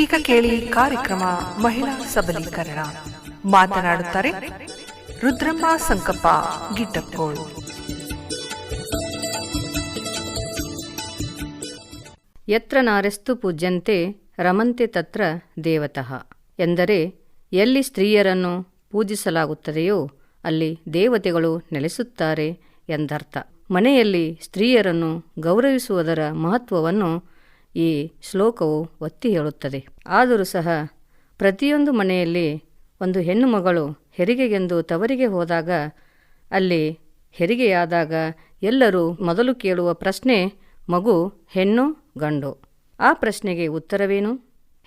ಈಗ ಕೇಳಿ ಕಾರ್ಯಕ್ರಮ ಮಹಿಳಾ ಸಬಲೀಕರಣ. ಮಾತನಾಡುತ್ತಾರೆ ರುದ್ರಮ್ಮ ಸಂಕಪ್ಪ ಗಿಟ್ಟಪ್ಕೋಳ್. ಯತ್ರ ನಾರೆಸ್ತು ಪೂಜ್ಯಂತೆ ರಮಂತೆ ತತ್ರ ದೇವತಃ ಎಂದರೆ ಎಲ್ಲಿ ಸ್ತ್ರೀಯರನ್ನು ಪೂಜಿಸಲಾಗುತ್ತದೆಯೋ ಅಲ್ಲಿ ದೇವತೆಗಳು ನೆಲೆಸುತ್ತಾರೆ ಎಂದರ್ಥ. ಮನೆಯಲ್ಲಿ ಸ್ತ್ರೀಯರನ್ನು ಗೌರವಿಸುವುದರ ಮಹತ್ವವನ್ನು ಈ ಶ್ಲೋಕವು ಒತ್ತಿ ಹೇಳುತ್ತದೆ. ಆದರೂ ಸಹ ಪ್ರತಿಯೊಂದು ಮನೆಯಲ್ಲಿ ಒಂದು ಹೆಣ್ಣು ಮಗಳು ಹೆರಿಗೆಗೆಂದು ತವರಿಗೆ ಹೋದಾಗ, ಅಲ್ಲಿ ಹೆರಿಗೆಯಾದಾಗ ಎಲ್ಲರೂ ಮೊದಲು ಕೇಳುವ ಪ್ರಶ್ನೆ ಮಗು ಹೆಣ್ಣು ಗಂಡು? ಆ ಪ್ರಶ್ನೆಗೆ ಉತ್ತರವೇನು?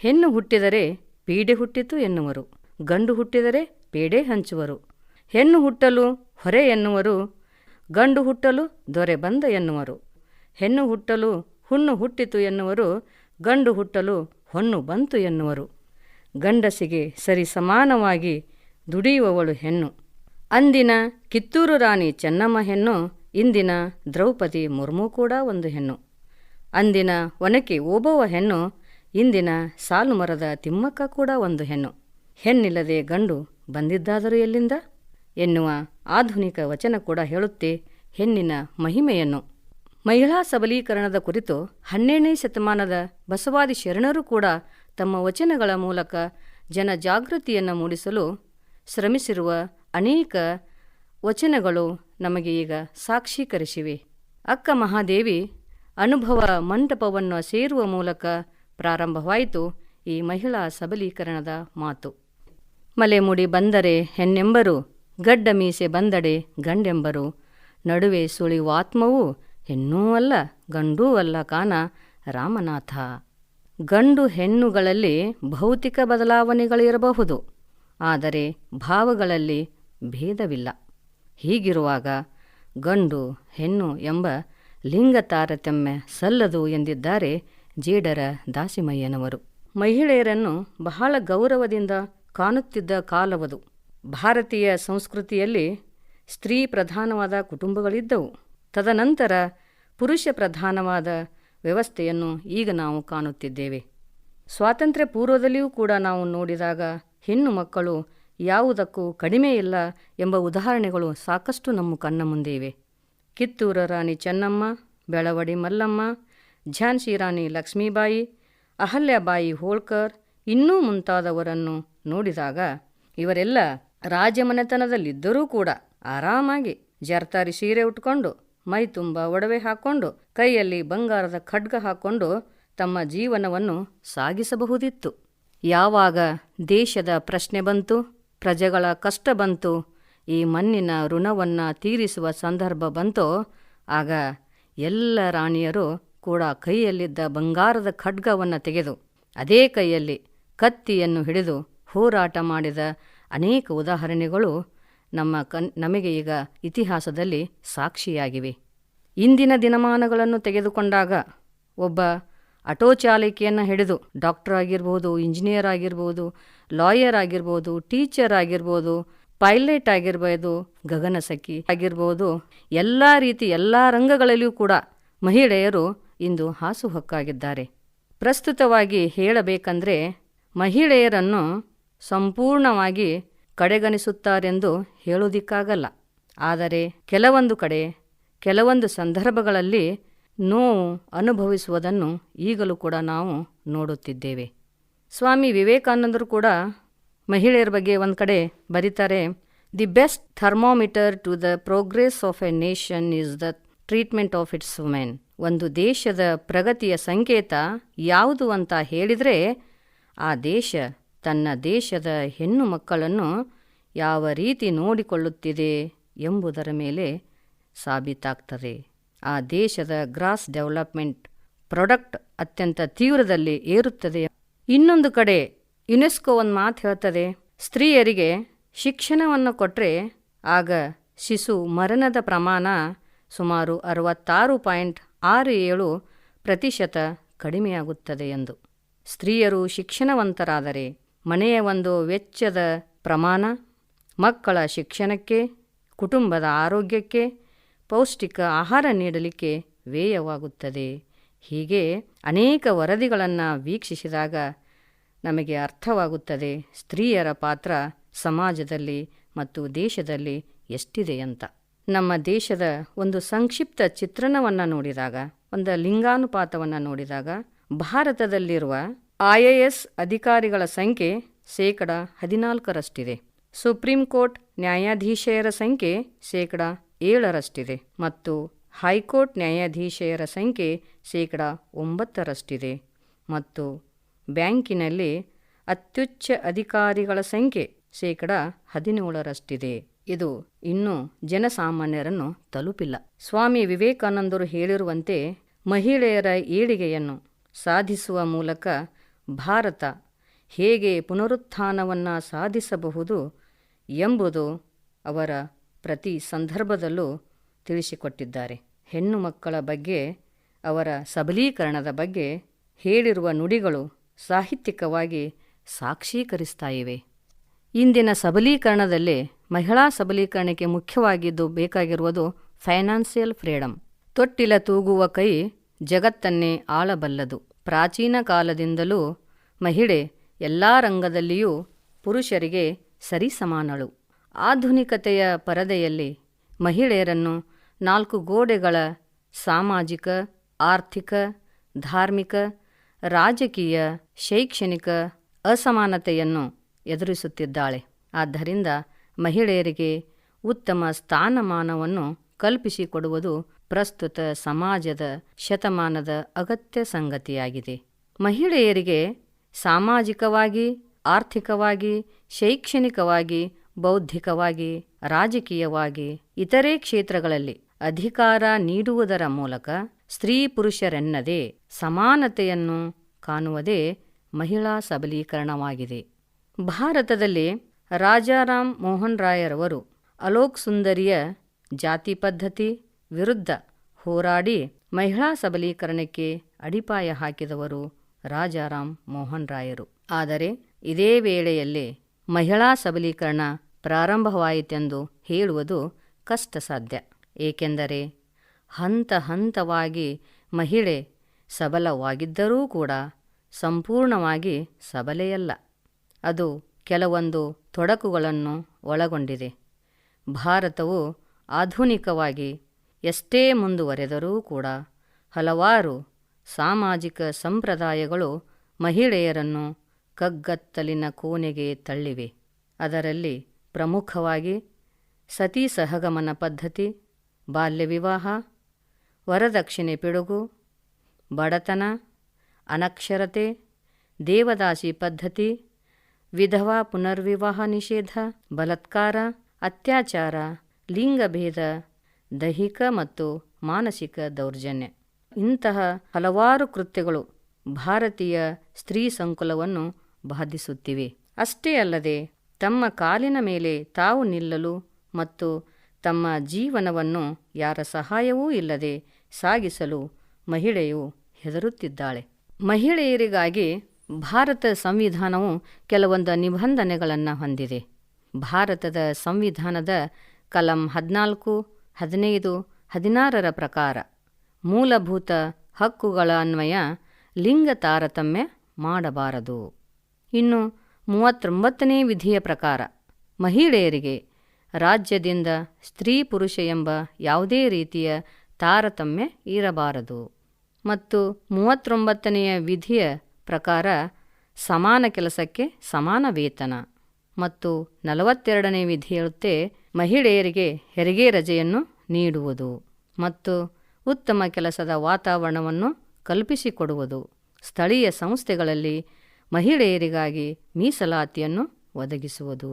ಹೆಣ್ಣು ಹುಟ್ಟಿದರೆ ಪೀಡೆ ಹುಟ್ಟಿತು ಎನ್ನುವರು, ಗಂಡು ಹುಟ್ಟಿದರೆ ಪೇಡೆ ಹಂಚುವರು. ಹೆಣ್ಣು ಹುಟ್ಟಲು ಹೊರೆ ಎನ್ನುವರು, ಗಂಡು ಹುಟ್ಟಲು ದೊರೆ ಬಂದ ಎನ್ನುವರು. ಹೆಣ್ಣು ಹುಟ್ಟಲು ಹುಣ್ಣು ಹುಟ್ಟಿತು ಎನ್ನುವರು, ಗಂಡು ಹುಟ್ಟಲು ಹೊನ್ನು ಬಂತು ಎನ್ನುವರು. ಗಂಡಸಿಗೆ ಸರಿ ಸಮಾನವಾಗಿ ದುಡಿಯುವವಳು ಹೆಣ್ಣು. ಅಂದಿನ ಕಿತ್ತೂರು ರಾಣಿ ಚೆನ್ನಮ್ಮ ಹೆಣ್ಣು, ಇಂದಿನ ದ್ರೌಪದಿ ಮುರ್ಮು ಕೂಡ ಒಂದು ಹೆಣ್ಣು. ಅಂದಿನ ಒನಕೆ ಓಬವ್ವ ಹೆಣ್ಣು, ಇಂದಿನ ಸಾಲು ಮರದ ತಿಮ್ಮಕ್ಕ ಕೂಡ ಒಂದು ಹೆಣ್ಣು. ಹೆಣ್ಣಿಲ್ಲದೆ ಗಂಡು ಬಂದಿದ್ದಾದರೂ ಎಲ್ಲಿಂದ ಎನ್ನುವ ಆಧುನಿಕ ವಚನ ಕೂಡ ಹೇಳುತ್ತೆ ಹೆಣ್ಣಿನ ಮಹಿಮೆಯನ್ನು. ಮಹಿಳಾ ಸಬಲೀಕರಣದ ಕುರಿತು 12ನೇ ಶತಮಾನದ ಬಸವಾದಿ ಶರಣರು ಕೂಡ ತಮ್ಮ ವಚನಗಳ ಮೂಲಕ ಜನಜಾಗೃತಿಯನ್ನು ಮೂಡಿಸಲು ಶ್ರಮಿಸಿರುವ ಅನೇಕ ವಚನಗಳು ನಮಗೆ ಈಗ ಸಾಕ್ಷೀಕರಿಸಿವೆ. ಅಕ್ಕ ಮಹಾದೇವಿ ಅನುಭವ ಮಂಟಪವನ್ನು ಸೇರುವ ಮೂಲಕ ಪ್ರಾರಂಭವಾಯಿತು ಈ ಮಹಿಳಾ ಸಬಲೀಕರಣದ ಮಾತು. ಮಲೆ ಮುಡಿ ಬಂದರೆ ಹೆಣ್ಣೆಂಬರು, ಗಡ್ಡ ಮೀಸೆ ಬಂದಡೆ ಗಂಡೆಂಬರು, ನಡುವೆ ಸುಳಿವಾತ್ಮವು ಹೆಣ್ಣೂ ಅಲ್ಲ ಗಂಡೂ ಅಲ್ಲ ಕಾನ ರಾಮನಾಥ. ಗಂಡು ಹೆಣ್ಣುಗಳಲ್ಲಿ ಭೌತಿಕ ಬದಲಾವಣೆಗಳಿರಬಹುದು, ಆದರೆ ಭಾವಗಳಲ್ಲಿ ಭೇದವಿಲ್ಲ. ಹೀಗಿರುವಾಗ ಗಂಡು ಹೆಣ್ಣು ಎಂಬ ಲಿಂಗ ತಾರತಮ್ಯ ಸಲ್ಲದು ಎಂದಿದ್ದಾರೆ ಜೇಡರ ದಾಸಿಮಯ್ಯನವರು. ಮಹಿಳೆಯರನ್ನು ಬಹಳ ಗೌರವದಿಂದ ಕಾಣುತ್ತಿದ್ದ ಕಾಲವದು. ಭಾರತೀಯ ಸಂಸ್ಕೃತಿಯಲ್ಲಿ ಸ್ತ್ರೀ ಪ್ರಧಾನವಾದ ಕುಟುಂಬಗಳಿದ್ದವು. ತದನಂತರ ಪುರುಷ ಪ್ರಧಾನವಾದ ವ್ಯವಸ್ಥೆಯನ್ನು ಈಗ ನಾವು ಕಾಣುತ್ತಿದ್ದೇವೆ. ಸ್ವಾತಂತ್ರ್ಯ ಪೂರ್ವದಲ್ಲಿಯೂ ಕೂಡ ನಾವು ನೋಡಿದಾಗ ಹೆಣ್ಣು ಮಕ್ಕಳು ಯಾವುದಕ್ಕೂ ಕಡಿಮೆ ಇಲ್ಲ ಎಂಬ ಉದಾಹರಣೆಗಳು ಸಾಕಷ್ಟು ನಮ್ಮ ಕಣ್ಣ ಮುಂದೆ ಇವೆ. ಕಿತ್ತೂರು ರಾಣಿ ಚೆನ್ನಮ್ಮ, ಬೆಳವಡಿ ಮಲ್ಲಮ್ಮ, ಝಾನ್ಸಿ ರಾಣಿ ಲಕ್ಷ್ಮೀಬಾಯಿ, ಅಹಲ್ಯಾಬಾಯಿ ಹೋಳ್ಕರ್ ಇನ್ನೂ ಮುಂತಾದವರನ್ನು ನೋಡಿದಾಗ ಇವರೆಲ್ಲ ರಾಜಮನೆತನದಲ್ಲಿದ್ದರೂ ಕೂಡ ಆರಾಮಾಗಿ ಜರ್ತಾರಿ ಸೀರೆ ಉಟ್ಕೊಂಡು, ಮೈ ತುಂಬ ಒಡವೆ ಹಾಕ್ಕೊಂಡು, ಕೈಯಲ್ಲಿ ಬಂಗಾರದ ಖಡ್ಗ ಹಾಕ್ಕೊಂಡು ತಮ್ಮ ಜೀವನವನ್ನು ಸಾಗಿಸಬಹುದಿತ್ತು. ಯಾವಾಗ ದೇಶದ ಪ್ರಶ್ನೆ ಬಂತು, ಪ್ರಜೆಗಳ ಕಷ್ಟ ಬಂತು, ಈ ಮಣ್ಣಿನ ಋಣವನ್ನು ತೀರಿಸುವ ಸಂದರ್ಭ ಬಂತೋ ಆಗ ಎಲ್ಲ ರಾಣಿಯರು ಕೂಡ ಕೈಯಲ್ಲಿದ್ದ ಬಂಗಾರದ ಖಡ್ಗವನ್ನು ತೆಗೆದು ಅದೇ ಕೈಯಲ್ಲಿ ಕತ್ತಿಯನ್ನು ಹಿಡಿದು ಹೋರಾಟ ಮಾಡಿದ ಅನೇಕ ಉದಾಹರಣೆಗಳು ನಮಗೆ ಈಗ ಇತಿಹಾಸದಲ್ಲಿ ಸಾಕ್ಷಿಯಾಗಿವೆ. ಇಂದಿನ ದಿನಮಾನಗಳನ್ನು ತೆಗೆದುಕೊಂಡಾಗ ಒಬ್ಬ ಆಟೋ ಚಾಲಕಿಯನ್ನು ಹಿಡಿದು ಡಾಕ್ಟರ್ ಆಗಿರ್ಬೋದು, ಇಂಜಿನಿಯರ್ ಆಗಿರ್ಬೋದು, ಲಾಯರ್ ಆಗಿರ್ಬೋದು, ಟೀಚರ್ ಆಗಿರ್ಬೋದು, ಪೈಲಟ್ ಆಗಿರ್ಬೋದು, ಗಗನಸಖಿ ಆಗಿರ್ಬೋದು, ಎಲ್ಲ ರೀತಿ ಎಲ್ಲ ರಂಗಗಳಲ್ಲಿಯೂ ಕೂಡ ಮಹಿಳೆಯರು ಇಂದು ಹಾಸುಹೊಕ್ಕಾಗಿದ್ದಾರೆ. ಪ್ರಸ್ತುತವಾಗಿ ಹೇಳಬೇಕಂದ್ರೆ ಮಹಿಳೆಯರನ್ನು ಸಂಪೂರ್ಣವಾಗಿ ಕಡೆಗಣಿಸುತ್ತಾರೆಂದು ಹೇಳುವುದಕ್ಕಾಗಲ್ಲ. ಆದರೆ ಕೆಲವೊಂದು ಕಡೆ ಕೆಲವೊಂದು ಸಂದರ್ಭಗಳಲ್ಲಿ ನೋವು ಅನುಭವಿಸುವುದನ್ನು ಈಗಲೂ ಕೂಡ ನಾವು ನೋಡುತ್ತಿದ್ದೇವೆ. ಸ್ವಾಮಿ ವಿವೇಕಾನಂದರು ಕೂಡ ಮಹಿಳೆಯರ ಬಗ್ಗೆ ಒಂದು ಕಡೆ ಬರೀತಾರೆ, the best thermometer to the progress of a nation is the treatment of its women. ಒಂದು ದೇಶದ ಪ್ರಗತಿಯ ಸಂಕೇತ ಯಾವುದು ಅಂತ ಹೇಳಿದರೆ ಆ ದೇಶ ತನ್ನ ದೇಶದ ಹೆಣ್ಣು ಮಕ್ಕಳನ್ನು ಯಾವ ರೀತಿ ನೋಡಿಕೊಳ್ಳುತ್ತಿದೆ ಎಂಬುದರ ಮೇಲೆ ಸಾಬೀತಾಗ್ತದೆ. ಆ ದೇಶದ ಗ್ರಾಸ್ ಡೆವಲಪ್ಮೆಂಟ್ ಪ್ರಾಡಕ್ಟ್ ಅತ್ಯಂತ ತೀವ್ರದಲ್ಲಿ ಏರುತ್ತದೆ. ಇನ್ನೊಂದು ಕಡೆ ಯುನೆಸ್ಕೋ ಒಂದು ಮಾತು ಹೇಳ್ತದೆ, ಸ್ತ್ರೀಯರಿಗೆ ಶಿಕ್ಷಣವನ್ನು ಕೊಟ್ಟರೆ ಆಗ ಶಿಶು ಮರಣದ ಪ್ರಮಾಣ ಸುಮಾರು 66.67% ಕಡಿಮೆಯಾಗುತ್ತದೆ ಎಂದು. ಸ್ತ್ರೀಯರು ಶಿಕ್ಷಣವಂತರಾದರೆ ಮನೆಯ ಒಂದು ವೆಚ್ಚದ ಪ್ರಮಾಣ, ಮಕ್ಕಳ ಶಿಕ್ಷಣಕ್ಕೆ, ಕುಟುಂಬದ ಆರೋಗ್ಯಕ್ಕೆ, ಪೌಷ್ಟಿಕ ಆಹಾರ ನೀಡಲಿಕ್ಕೆ ವ್ಯಯವಾಗುತ್ತದೆ. ಹೀಗೆ ಅನೇಕ ವರದಿಗಳನ್ನು ವೀಕ್ಷಿಸಿದಾಗ ನಮಗೆ ಅರ್ಥವಾಗುತ್ತದೆ ಸ್ತ್ರೀಯರ ಪಾತ್ರ ಸಮಾಜದಲ್ಲಿ ಮತ್ತು ದೇಶದಲ್ಲಿ ಎಷ್ಟಿದೆ ಅಂತ. ನಮ್ಮ ದೇಶದ ಒಂದು ಸಂಕ್ಷಿಪ್ತ ಚಿತ್ರಣವನ್ನು ನೋಡಿದಾಗ, ಒಂದು ಲಿಂಗಾನುಪಾತವನ್ನು ನೋಡಿದಾಗ, ಭಾರತದಲ್ಲಿರುವ IAS ಅಧಿಕಾರಿಗಳ ಸಂಖ್ಯೆ 14%, ಸುಪ್ರೀಂ ಕೋರ್ಟ್ ನ್ಯಾಯಾಧೀಶೆಯರ ಸಂಖ್ಯೆ 7% ಮತ್ತು ಹೈಕೋರ್ಟ್ ನ್ಯಾಯಾಧೀಶೆಯರ ಸಂಖ್ಯೆ 9% ಮತ್ತು ಬ್ಯಾಂಕಿನಲ್ಲಿ ಅತ್ಯುಚ್ಚ ಅಧಿಕಾರಿಗಳ ಸಂಖ್ಯೆ 17%. ಇದು ಇನ್ನೂ ಜನಸಾಮಾನ್ಯರನ್ನು ತಲುಪಿಲ್ಲ. ಸ್ವಾಮಿ ವಿವೇಕಾನಂದರು ಹೇಳಿರುವಂತೆ ಮಹಿಳೆಯರ ಏಳಿಗೆಯನ್ನು ಸಾಧಿಸುವ ಮೂಲಕ ಭಾರತ ಹೇಗೆ ಪುನರುತ್ಥಾನವನ್ನು ಸಾಧಿಸಬಹುದು ಎಂಬುದು ಅವರ ಪ್ರತಿ ಸಂದರ್ಭದಲ್ಲೂ ತಿಳಿಸಿಕೊಟ್ಟಿದ್ದಾರೆ. ಹೆಣ್ಣು ಮಕ್ಕಳ ಬಗ್ಗೆ, ಅವರ ಸಬಲೀಕರಣದ ಬಗ್ಗೆ ಹೇಳಿರುವ ನುಡಿಗಳು ಸಾಹಿತ್ಯಿಕವಾಗಿ ಸಾಕ್ಷೀಕರಿಸ್ತಾ ಇವೆ. ಇಂದಿನ ಸಬಲೀಕರಣದಲ್ಲಿ ಮಹಿಳಾ ಸಬಲೀಕರಣಕ್ಕೆ ಮುಖ್ಯವಾಗಿದ್ದು ಬೇಕಾಗಿರುವುದು ಫೈನಾನ್ಸಿಯಲ್ ಫ್ರೀಡಮ್. ತೊಟ್ಟಿಲ ತೂಗುವ ಕೈ ಜಗತ್ತನ್ನೇ ಆಳಬಲ್ಲದು. ಪ್ರಾಚೀನ ಕಾಲದಿಂದಲೂ ಮಹಿಳೆ ಎಲ್ಲ ರಂಗದಲ್ಲಿಯೂ ಪುರುಷರಿಗೆ ಸರಿಸಮಾನಳು. ಆಧುನಿಕತೆಯ ಪರದೆಯಲ್ಲಿ ಮಹಿಳೆಯರನ್ನು 4 ಗೋಡೆಗಳ ಸಾಮಾಜಿಕ, ಆರ್ಥಿಕ, ಧಾರ್ಮಿಕ, ರಾಜಕೀಯ, ಶೈಕ್ಷಣಿಕ ಅಸಮಾನತೆಯನ್ನು ಎದುರಿಸುತ್ತಿದ್ದಾಳೆ. ಆದ್ದರಿಂದ ಮಹಿಳೆಯರಿಗೆ ಉತ್ತಮ ಸ್ಥಾನಮಾನವನ್ನು ಕಲ್ಪಿಸಿಕೊಡುವುದು ಪ್ರಸ್ತುತ ಸಮಾಜದ ಶತಮಾನದ ಅಗತ್ಯ ಸಂಗತಿಯಾಗಿದೆ. ಮಹಿಳೆಯರಿಗೆ ಸಾಮಾಜಿಕವಾಗಿ, ಆರ್ಥಿಕವಾಗಿ, ಶೈಕ್ಷಣಿಕವಾಗಿ, ಬೌದ್ಧಿಕವಾಗಿ, ರಾಜಕೀಯವಾಗಿ, ಇತರೆ ಕ್ಷೇತ್ರಗಳಲ್ಲಿ ಅಧಿಕಾರ ನೀಡುವುದರ ಮೂಲಕ ಸ್ತ್ರೀ ಪುರುಷರೆನ್ನದೇ ಸಮಾನತೆಯನ್ನು ಕಾಣುವುದೇ ಮಹಿಳಾ ಸಬಲೀಕರಣವಾಗಿದೆ. ಭಾರತದಲ್ಲಿ ರಾಜಾರಾಮ್ ಮೋಹನ್ ರಾಯರವರು ಅಲೋಕ್ ಸುಂದರಿಯ ಜಾತಿ ಪದ್ಧತಿ ವಿರುದ್ಧ ಹೋರಾಡಿ ಮಹಿಳಾ ಸಬಲೀಕರಣಕ್ಕೆ ಅಡಿಪಾಯ ಹಾಕಿದವರು ರಾಜಾರಾಮ್ ಮೋಹನ್ ರಾಯರು. ಆದರೆ ಇದೇ ವೇಳೆಯಲ್ಲಿ ಮಹಿಳಾ ಸಬಲೀಕರಣ ಪ್ರಾರಂಭವಾಯಿತೆಂದು ಹೇಳುವುದು ಕಷ್ಟಸಾಧ್ಯ. ಏಕೆಂದರೆ ಹಂತ ಹಂತವಾಗಿ ಮಹಿಳೆ ಸಬಲವಾಗಿದ್ದರೂ ಕೂಡ ಸಂಪೂರ್ಣವಾಗಿ ಸಬಲೆಯಲ್ಲ. ಅದು ಕೆಲವೊಂದು ತೊಡಕುಗಳನ್ನು ಒಳಗೊಂಡಿದೆ. ಭಾರತವು ಆಧುನಿಕವಾಗಿ ಎಷ್ಟೇ ಮುಂದುವರೆದರೂ ಕೂಡ ಹಲವಾರು ಸಾಮಾಜಿಕ ಸಂಪ್ರದಾಯಗಳು ಮಹಿಳೆಯರನ್ನು ಕಗ್ಗತ್ತಲಿನ ಕೋಣೆಗೆ ತಳ್ಳಿವೆ. ಅದರಲ್ಲಿ ಪ್ರಮುಖವಾಗಿ ಸತಿ ಸಹಗಮನ ಪದ್ಧತಿ, ಬಾಲ್ಯ ವಿವಾಹ, ವರದಕ್ಷಿಣೆ ಪಿಡುಗು, ಬಡತನ, ಅನಕ್ಷರತೆ, ದೇವದಾಸಿ ಪದ್ಧತಿ, ವಿಧವಾ ಪುನರ್ವಿವಾಹ ನಿಷೇಧ, ಬಲಾತ್ಕಾರ, ಅತ್ಯಾಚಾರ, ಲಿಂಗಭೇದ, ದೈಹಿಕ ಮತ್ತು ಮಾನಸಿಕ ದೌರ್ಜನ್ಯ ಇಂತಹ ಹಲವಾರು ಕೃತ್ಯಗಳು ಭಾರತೀಯ ಸ್ತ್ರೀ ಸಂಕುಲವನ್ನು ಬಾಧಿಸುತ್ತಿವೆ. ಅಷ್ಟೇ ಅಲ್ಲದೆ ತಮ್ಮ ಕಾಲಿನ ಮೇಲೆ ತಾವು ನಿಲ್ಲಲು ಮತ್ತು ತಮ್ಮ ಜೀವನವನ್ನು ಯಾರ ಸಹಾಯವೂ ಇಲ್ಲದೆ ಸಾಗಿಸಲು ಮಹಿಳೆಯು ಹೆದರುತ್ತಿದ್ದಾಳೆ. ಮಹಿಳೆಯರಿಗಾಗಿ ಭಾರತ ಸಂವಿಧಾನವು ಕೆಲವೊಂದು ನಿಬಂಧನೆಗಳನ್ನು ಹೊಂದಿದೆ. ಭಾರತದ ಸಂವಿಧಾನದ ಕಲಂ 14, 15, 16ರ ಪ್ರಕಾರ ಮೂಲಭೂತ ಹಕ್ಕುಗಳ ಅನ್ವಯ ಲಿಂಗ ತಾರತಮ್ಯ ಮಾಡಬಾರದು. ಇನ್ನು 39ನೇ ವಿಧಿಯ ಪ್ರಕಾರ ಮಹಿಳೆಯರಿಗೆ ರಾಜ್ಯದಿಂದ ಸ್ತ್ರೀ ಪುರುಷ ಎಂಬ ಯಾವುದೇ ರೀತಿಯ ತಾರತಮ್ಯ ಇರಬಾರದು. ಮತ್ತು 39ನೆಯ ವಿಧಿಯ ಪ್ರಕಾರ ಸಮಾನ ಕೆಲಸಕ್ಕೆ ಸಮಾನ ವೇತನ. ಮತ್ತು 42ನೇ ವಿಧಿ ಹೇಳುತ್ತೆ ಮಹಿಳೆಯರಿಗೆ ಹೆರಿಗೆ ರಜೆಯನ್ನು ನೀಡುವುದು ಮತ್ತು ಉತ್ತಮ ಕೆಲಸದ ವಾತಾವರಣವನ್ನು ಕಲ್ಪಿಸಿಕೊಡುವುದು. ಸ್ಥಳೀಯ ಸಂಸ್ಥೆಗಳಲ್ಲಿ ಮಹಿಳೆಯರಿಗಾಗಿ ಮೀಸಲಾತಿಯನ್ನು ಒದಗಿಸುವುದು.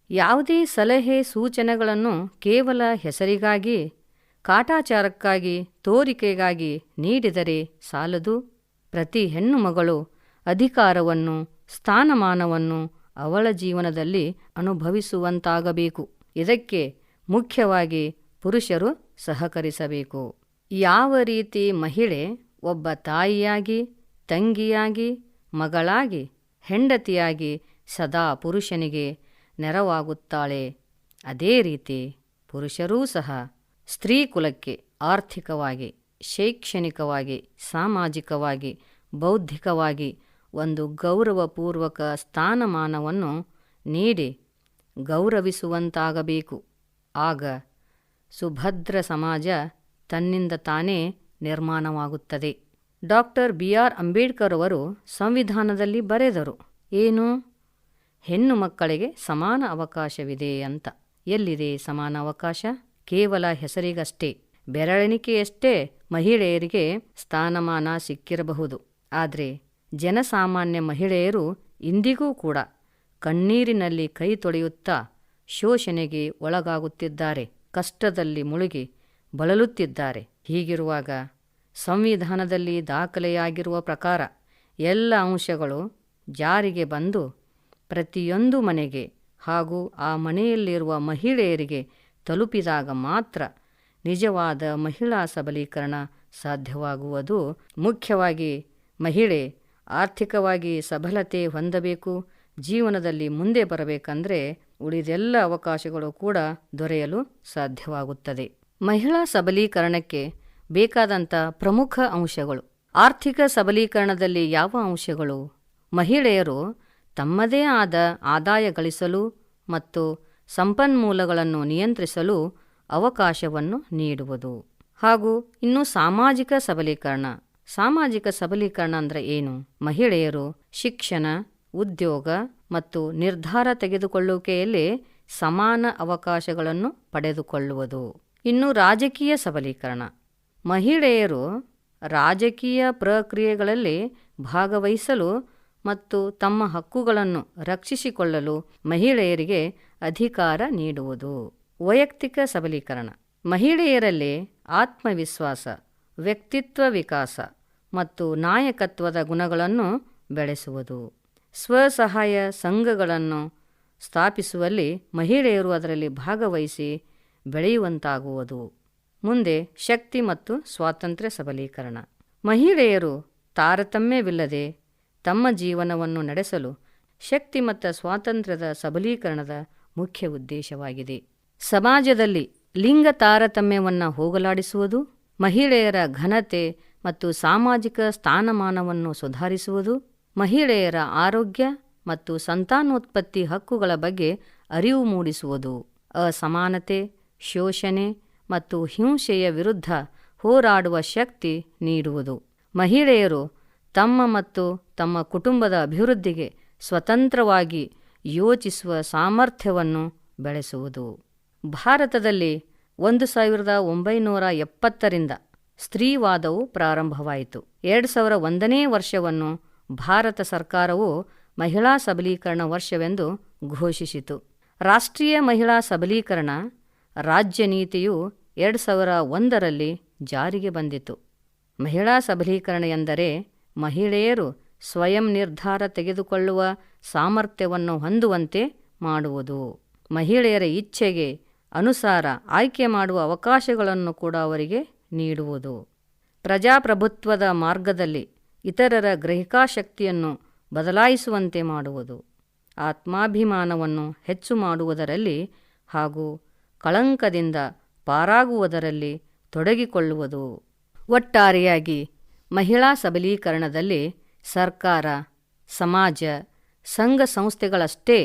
ಯಾವುದೇ ಸಲಹೆ ಸೂಚನೆಗಳನ್ನು ಕೇವಲ ಹೆಸರಿಗಾಗಿ, ಕಾಟಾಚಾರಕ್ಕಾಗಿ, ತೋರಿಕೆಗಾಗಿ ನೀಡಿದರೆ ಸಾಲದು. ಪ್ರತಿ ಹೆಣ್ಣು ಮಗಳು ಅಧಿಕಾರವನ್ನು, ಸ್ಥಾನಮಾನವನ್ನು ಅವಳ ಜೀವನದಲ್ಲಿ ಅನುಭವಿಸುವಂತಾಗಬೇಕು. ಇದಕ್ಕೆ ಮುಖ್ಯವಾಗಿ ಪುರುಷರು ಸಹಕರಿಸಬೇಕು. ಯಾವ ರೀತಿ ಮಹಿಳೆ ಒಬ್ಬ ತಾಯಿಯಾಗಿ, ತಂಗಿಯಾಗಿ, ಮಗಳಾಗಿ, ಹೆಂಡತಿಯಾಗಿ ಸದಾ ಪುರುಷನಿಗೆ ನೆರವಾಗುತ್ತಾಳೆ, ಅದೇ ರೀತಿ ಪುರುಷರೂ ಸಹ ಸ್ತ್ರೀ ಕುಲಕ್ಕೆ ಆರ್ಥಿಕವಾಗಿ, ಶೈಕ್ಷಣಿಕವಾಗಿ, ಸಾಮಾಜಿಕವಾಗಿ, ಬೌದ್ಧಿಕವಾಗಿ ಒಂದು ಗೌರವಪೂರ್ವಕ ಸ್ಥಾನಮಾನವನ್ನು ನೀಡಿ ಗೌರವಿಸುವಂತಾಗಬೇಕು. ಆಗ ಸುಭದ್ರ ಸಮಾಜ ತನ್ನಿಂದ ತಾನೇ ನಿರ್ಮಾಣವಾಗುತ್ತದೆ. Doctor B R. ಅಂಬೇಡ್ಕರ್ ಅವರು ಸಂವಿಧಾನದಲ್ಲಿ ಬರೆದರು, ಏನು? ಹೆಣ್ಣು ಮಕ್ಕಳಿಗೆ ಸಮಾನ ಅವಕಾಶವಿದೆ ಅಂತ. ಎಲ್ಲಿದೆ ಸಮಾನ ಅವಕಾಶ? ಕೇವಲ ಹೆಸರಿಗಷ್ಟೇ, ಬೆರಳೆಣಿಕೆಯಷ್ಟೇ ಮಹಿಳೆಯರಿಗೆ ಸ್ಥಾನಮಾನ ಸಿಕ್ಕಿರಬಹುದು. ಆದರೆ ಜನಸಾಮಾನ್ಯ ಮಹಿಳೆಯರು ಇಂದಿಗೂ ಕೂಡ ಕಣ್ಣೀರಿನಲ್ಲಿ ಕೈ ತೊಳೆಯುತ್ತಾ ಶೋಷಣೆಗೆ ಒಳಗಾಗುತ್ತಿದ್ದಾರೆ, ಕಷ್ಟದಲ್ಲಿ ಮುಳುಗಿ ಬಳಲುತ್ತಿದ್ದಾರೆ. ಹೀಗಿರುವಾಗ ಸಂವಿಧಾನದಲ್ಲಿ ದಾಖಲೆಯಾಗಿರುವ ಪ್ರಕಾರ ಎಲ್ಲ ಅಂಶಗಳು ಜಾರಿಗೆ ಬಂದು ಪ್ರತಿಯೊಂದು ಮನೆಗೆ ಹಾಗೂ ಆ ಮನೆಯಲ್ಲಿರುವ ಮಹಿಳೆಯರಿಗೆ ತಲುಪಿದಾಗ ಮಾತ್ರ ನಿಜವಾದ ಮಹಿಳಾ ಸಬಲೀಕರಣ ಸಾಧ್ಯವಾಗುವುದು. ಮುಖ್ಯವಾಗಿ ಮಹಿಳೆ ಆರ್ಥಿಕವಾಗಿ ಸಬಲತೆ ಹೊಂದಬೇಕು, ಜೀವನದಲ್ಲಿ ಮುಂದೆ ಬರಬೇಕಂದ್ರೆ ಉಳಿದೆಲ್ಲ ಅವಕಾಶಗಳು ಕೂಡ ದೊರೆಯಲು ಸಾಧ್ಯವಾಗುತ್ತದೆ. ಮಹಿಳಾ ಸಬಲೀಕರಣಕ್ಕೆ ಬೇಕಾದಂಥ ಪ್ರಮುಖ ಅಂಶಗಳು. ಆರ್ಥಿಕ ಸಬಲೀಕರಣದಲ್ಲಿ ಯಾವ ಅಂಶಗಳು? ಮಹಿಳೆಯರು ತಮ್ಮದೇ ಆದ ಆದಾಯ ಗಳಿಸಲು ಮತ್ತು ಸಂಪನ್ಮೂಲಗಳನ್ನು ನಿಯಂತ್ರಿಸಲು ಅವಕಾಶವನ್ನು ನೀಡುವುದು. ಹಾಗೂ ಇನ್ನು ಸಾಮಾಜಿಕ ಸಬಲೀಕರಣ. ಸಾಮಾಜಿಕ ಸಬಲೀಕರಣ ಅಂದರೆ ಏನು? ಮಹಿಳೆಯರು ಶಿಕ್ಷಣ, ಉದ್ಯೋಗ ಮತ್ತು ನಿರ್ಧಾರ ತೆಗೆದುಕೊಳ್ಳುವಿಕೆಯಲ್ಲಿ ಸಮಾನ ಅವಕಾಶಗಳನ್ನು ಪಡೆದುಕೊಳ್ಳುವುದು. ಇನ್ನು ರಾಜಕೀಯ ಸಬಲೀಕರಣ. ಮಹಿಳೆಯರು ರಾಜಕೀಯ ಪ್ರಕ್ರಿಯೆಗಳಲ್ಲಿ ಭಾಗವಹಿಸಲು ಮತ್ತು ತಮ್ಮ ಹಕ್ಕುಗಳನ್ನು ರಕ್ಷಿಸಿಕೊಳ್ಳಲು ಮಹಿಳೆಯರಿಗೆ ಅಧಿಕಾರ ನೀಡುವುದು. ವೈಯಕ್ತಿಕ ಸಬಲೀಕರಣ. ಮಹಿಳೆಯರಲ್ಲಿ ಆತ್ಮವಿಶ್ವಾಸ, ವ್ಯಕ್ತಿತ್ವ ವಿಕಾಸ ಮತ್ತು ನಾಯಕತ್ವದ ಗುಣಗಳನ್ನು ಬೆಳೆಸುವುದು. ಸ್ವಸಹಾಯ ಸಂಘಗಳನ್ನು ಸ್ಥಾಪಿಸುವಲ್ಲಿ ಮಹಿಳೆಯರು ಅದರಲ್ಲಿ ಭಾಗವಹಿಸಿ ಬೆಳೆಯುವಂತಾಗುವುದು. ಮುಂದೆ ಶಕ್ತಿ ಮತ್ತು ಸ್ವಾತಂತ್ರ್ಯ ಸಬಲೀಕರಣ. ಮಹಿಳೆಯರು ತಾರತಮ್ಯವಿಲ್ಲದೆ ತಮ್ಮ ಜೀವನವನ್ನು ನಡೆಸಲು ಶಕ್ತಿ ಮತ್ತು ಸ್ವಾತಂತ್ರ್ಯದ ಸಬಲೀಕರಣದ ಮುಖ್ಯ ಉದ್ದೇಶವಾಗಿದೆ. ಸಮಾಜದಲ್ಲಿ ಲಿಂಗ ತಾರತಮ್ಯವನ್ನು ಹೋಗಲಾಡಿಸುವುದು, ಮಹಿಳೆಯರ ಘನತೆ ಮತ್ತು ಸಾಮಾಜಿಕ ಸ್ಥಾನಮಾನವನ್ನು ಸುಧಾರಿಸುವುದು, ಮಹಿಳೆಯರ ಆರೋಗ್ಯ ಮತ್ತು ಸಂತಾನೋತ್ಪತ್ತಿ ಹಕ್ಕುಗಳ ಬಗ್ಗೆ ಅರಿವು ಮೂಡಿಸುವುದು, ಅಸಮಾನತೆ, ಶೋಷಣೆ ಮತ್ತು ಹಿಂಸೆಯ ವಿರುದ್ಧ ಹೋರಾಡುವ ಶಕ್ತಿ ನೀಡುವುದು. ಮಹಿಳೆಯರು ತಮ್ಮ ಮತ್ತು ತಮ್ಮ ಕುಟುಂಬದ ಅಭಿವೃದ್ಧಿಗೆ ಸ್ವತಂತ್ರವಾಗಿ ಯೋಚಿಸುವ ಸಾಮರ್ಥ್ಯವನ್ನು ಬೆಳೆಸುವುದು. ಭಾರತದಲ್ಲಿ 1970ರಿಂದ ಸ್ತ್ರೀವಾದವು ಪ್ರಾರಂಭವಾಯಿತು. 2001ನೇ ವರ್ಷವನ್ನು ಭಾರತ ಸರ್ಕಾರವು ಮಹಿಳಾ ಸಬಲೀಕರಣ ವರ್ಷವೆಂದು ಘೋಷಿಸಿತು. ರಾಷ್ಟ್ರೀಯ ಮಹಿಳಾ ಸಬಲೀಕರಣ ರಾಜ್ಯ ನೀತಿಯು 2001ರಲ್ಲಿ ಜಾರಿಗೆ ಬಂದಿತು. ಮಹಿಳಾ ಸಬಲೀಕರಣ ಎಂದರೆ ಮಹಿಳೆಯರು ಸ್ವಯಂ ನಿರ್ಧಾರ ತೆಗೆದುಕೊಳ್ಳುವ ಸಾಮರ್ಥ್ಯವನ್ನು ಹೊಂದುವಂತೆ ಮಾಡುವುದು. ಮಹಿಳೆಯರ ಇಚ್ಛೆಗೆ ಅನುಸಾರ ಆಯ್ಕೆ ಮಾಡುವ ಅವಕಾಶಗಳನ್ನು ಕೂಡ ಅವರಿಗೆ ನೀಡುವುದು. ಪ್ರಜಾಪ್ರಭುತ್ವದ ಮಾರ್ಗದಲ್ಲಿ ಇತರರ ಗ್ರಹಿಕಾಶಕ್ತಿಯನ್ನು ಬದಲಾಯಿಸುವಂತೆ ಮಾಡುವುದು. ಆತ್ಮಾಭಿಮಾನವನ್ನು ಹೆಚ್ಚು ಮಾಡುವುದರಲ್ಲಿ ಹಾಗೂ ಕಳಂಕದಿಂದ ಪಾರಾಗುವುದರಲ್ಲಿ ತೊಡಗಿಕೊಳ್ಳುವುದು. ಒಟ್ಟಾರೆಯಾಗಿ ಮಹಿಳಾ ಸಬಲೀಕರಣದಲ್ಲಿ ಸರ್ಕಾರ, ಸಮಾಜ, ಸಂಘ ಸಂಸ್ಥೆಗಳಷ್ಟೇ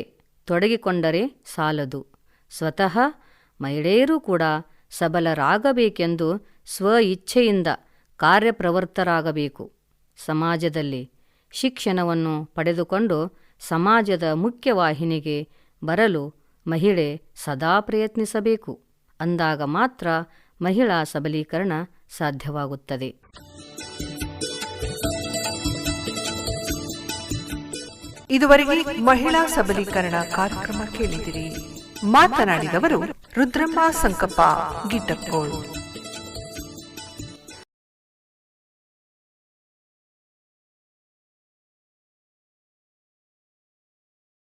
ತೊಡಗಿಕೊಂಡರೆ ಸಾಲದು. ಸ್ವತಃ ಮಹಿಳೆಯರೂ ಕೂಡ ಸಬಲರಾಗಬೇಕೆಂದು ಸ್ವ ಇಚ್ಛೆಯಿಂದ ಕಾರ್ಯಪ್ರವೃತ್ತರಾಗಬೇಕು. ಸಮಾಜದಲ್ಲಿ ಶಿಕ್ಷಣವನ್ನು ಪಡೆದುಕೊಂಡು ಸಮಾಜದ ಮುಖ್ಯವಾಹಿನಿಗೆ ಬರಲು ಮಹಿಳೆ ಸದಾ ಪ್ರಯತ್ನಿಸಬೇಕು. ಅಂದಾಗ ಮಾತ್ರ ಮಹಿಳಾ ಸಬಲೀಕರಣ ಸಾಧ್ಯವಾಗುತ್ತದೆ. ಇದುವರೆಗೆ ಮಹಿಳಾ ಸಬಲೀಕರಣ ಕಾರ್ಯಕ್ರಮ ಕೇಳಿದಿರಿ. ಮಾತನಾಡಿದವರು ರುದ್ರಮ್ಮ ಸಂಕಪ್ಪ ಗಿಟ್ಟಕ್ಕೋಳ್.